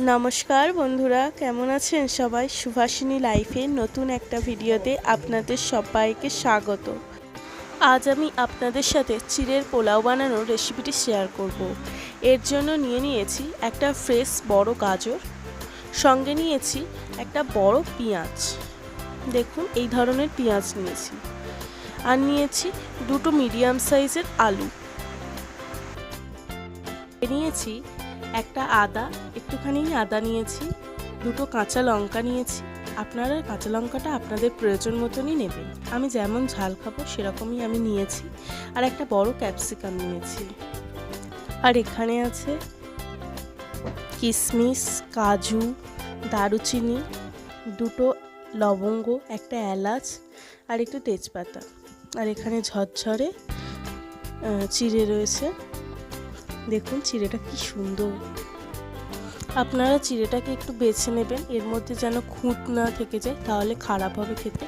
নমস্কার বন্ধুরা, কেমন আছেন সবাই? সুভাষিনী লাইফের নতুন একটা ভিডিওতে আপনাদের সবাইকে স্বাগত। আজ আমি আপনাদের সাথে চিড়ের পোলাও বানানোর রেসিপিটি শেয়ার করব। এর জন্য নিয়েছি একটা ফ্রেশ বড় গাজর, সঙ্গে নিয়েছি একটা বড় পেঁয়াজ। দেখুন এই ধরনের পেঁয়াজ নিয়েছি, আর নিয়েছি দুটো মিডিয়াম সাইজের আলু, নিয়েছি একটা আদা, একটুখানি আদা নিয়েছি, দুটো কাঁচা লঙ্কা নিয়েছি। আপনারা কাঁচা লঙ্কাটা আপনাদের প্রয়োজন মতনই নেবেন, আমি যেমন ঝাল খাবো সেরকমই আমি নিয়েছি। আর একটা বড় ক্যাপসিকাম নিয়েছি। আর এখানে আছে কিশমিশ, কাজু, দারুচিনি, দুটো লবঙ্গ, একটা এলাচ আর একটু তেজপাতা। আর এখানে ঝরঝরে চিড়ে রয়েছে। দেখুন চিড়েটা কি সুন্দর। আপনারা চিড়েটাকে একটু বেছে নেবেন, এর মধ্যে যেন খুঁত না থেকে যায়, তাহলে খারাপ হবে খেতে।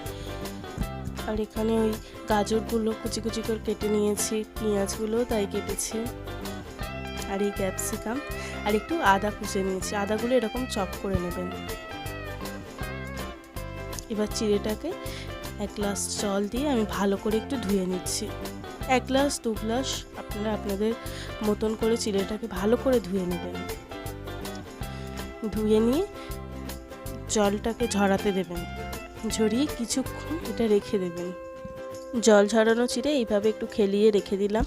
আর এখানে ওই গাজরগুলো কুচি কুচি করে কেটে নিয়েছি, পেঁয়াজগুলোও তাই কেটেছি, আর এই ক্যাপসিকাম আর একটু আদা কুচে নিয়েছি। আদাগুলো এরকম চপ করে নেবেন। এবার চিড়েটাকে এক গ্লাস জল দিয়ে আমি ভালো করে একটু ধুয়ে নিচ্ছি। এক গ্লাস দু গ্লাস আপনারা আপনাদের মতন করে চিড়েটাকে ভালো করে ধুয়ে নেবেন। ধুয়ে নিয়ে জলটাকে ঝরাতে দেবেন, ঝরিয়ে কিছুক্ষণ এটা রেখে দেবেন। জল ঝরানো চিড়ে এইভাবে একটু খেলিয়ে রেখে দিলাম।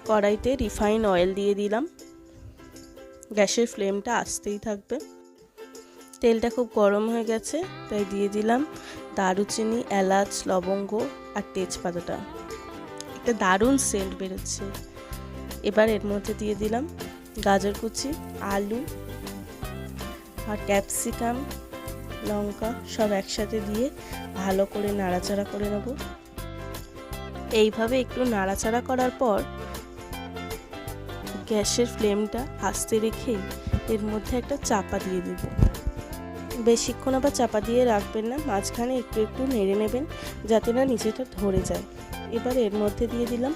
কড়াইতে রিফাইন অয়েল দিয়ে দিলাম। গ্যাসের ফ্লেমটা আস্তেই থাকবে। তেলটা খুব গরম হয়ে গেছে, তাই দিয়ে দিলাম দারুচিনি, এলাচ, লবঙ্গ আর তেজপাতাটা। একটা দারুণ সেন্ট বেরোচ্ছে। এবার এর মধ্যে দিয়ে দিলাম গাজর কুচি, আলু আর ক্যাপসিকাম, লঙ্কা সব একসাথে দিয়ে ভালো করে নাড়াচাড়া করে নেব। এইভাবে একটু নাড়াচাড়া করার পর গ্যাসের ফ্লেমটা আস্তে রেখে এর মধ্যে একটা চাপা দিয়ে দেব। বেশিক্ষণ আবার চাপা দিয়ে রাখবেন না, মাঝখানে একটু একটু নেড়ে নেবেন যাতে না নিচেটা ধরে যায়। এবার এর মধ্যে দিয়ে দিলাম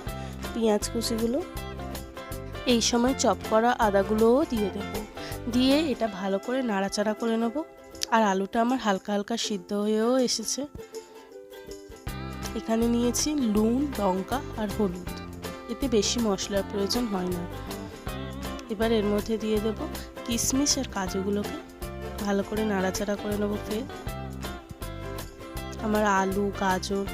পেঁয়াজ কুচিগুলো। এই সময় চপ করা আদাগুলোও দিয়ে দেব। দিয়ে এটা ভালো করে নাড়াচাড়া করে নেব। আর আলুটা আমার হালকা হালকা সিদ্ধ হয়েও এসেছে। এখানে নিয়েছি নুন, লঙ্কা আর হলুদ, এতে বেশি মশলার প্রয়োজন হয় না। এবার এর মধ্যে দিয়ে দেব কিশমিশ আর কাজুগুলোকে ভালো করে নাড়াচাড়া করে নেব। ফের আমার আলু, গাজর,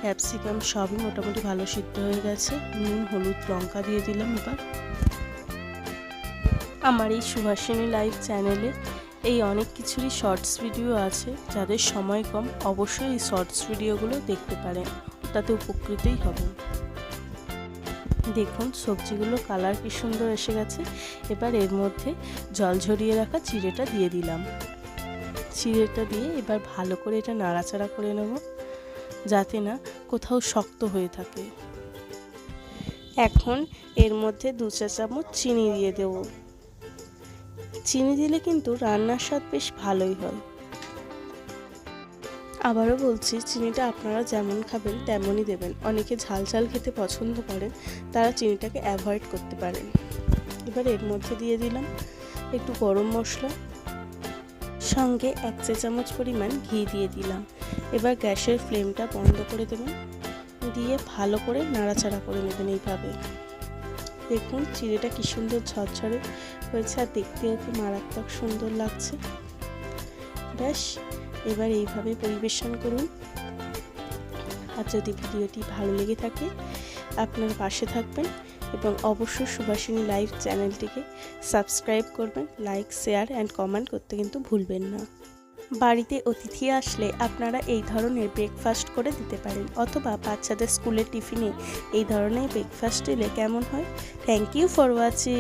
ক্যাপসিকাম সবই মোটামুটি ভালো সিদ্ধ হয়ে গেছে। নুন, হলুদ, লঙ্কা দিয়ে দিলাম। এবার আমার এই সুভাষিনী লাইভ চ্যানেলে এই অনেক কিছুরই শর্টস ভিডিও আছে। যাদের সময় কম অবশ্যই এই শর্টস ভিডিওগুলো দেখতে পারেন, তাতে উপকৃতই হবেন। দেখুন সবজিগুলোর কালার কি সুন্দর এসে গেছে। এবার এর মধ্যে জল ঝরিয়ে রাখা চিড়েটা দিয়ে দিলাম। চিড়েটা দিয়ে এবার ভালো করে এটা নাড়াচাড়া করে নেব যাতে না কোথাও শক্ত হয়ে থাকে। এখন এর মধ্যে 2 চা চামচ চিনি দিয়ে দেব। চিনি দিলে কিন্তু রান্নার স্বাদ বেশ ভালোই হয়। আবারও বলছি, চিনিটা আপনারা যেমন খাবেন তেমনই দেবেন। অনেকে ঝাল ঝাল খেতে পছন্দ করেন, তারা চিনিটাকে অ্যাভয়েড করতে পারেন। এবার এর মধ্যে দিয়ে দিলাম একটু গরম মশলা, সঙ্গে 1 চা চামচ পরিমাণ ঘি দিয়ে দিলাম। এবার গ্যাসের ফ্লেমটা বন্ধ করে দেবেন, দিয়ে ভালো করে নাড়াচাড়া করে নেবেন। এইভাবে দেখুন চিড়েটা কি সুন্দর ঝরঝরে হয়েছে, আর দেখতেও খুব মারাত্মক সুন্দর লাগছে। ব্যাস, এবার এইভাবে পরিবেশন করুন। আর যদি ভিডিওটি ভালো লেগে থাকে আপনার পাশে থাকবেন এবং অবশ্যই সুভাষিনী লাইভ চ্যানেলটিকে সাবস্ক্রাইব করবেন। লাইক, শেয়ার অ্যান্ড কমেন্ট করতে কিন্তু ভুলবেন না। বাড়িতে অতিথি আসলে আপনারা এই ধরনের ব্রেকফাস্ট করে দিতে পারেন, অথবা বাচ্চাদের স্কুলের টিফিনে এই ধরনের ব্রেকফাস্ট দিলে কেমন হয়। Thank you for watching.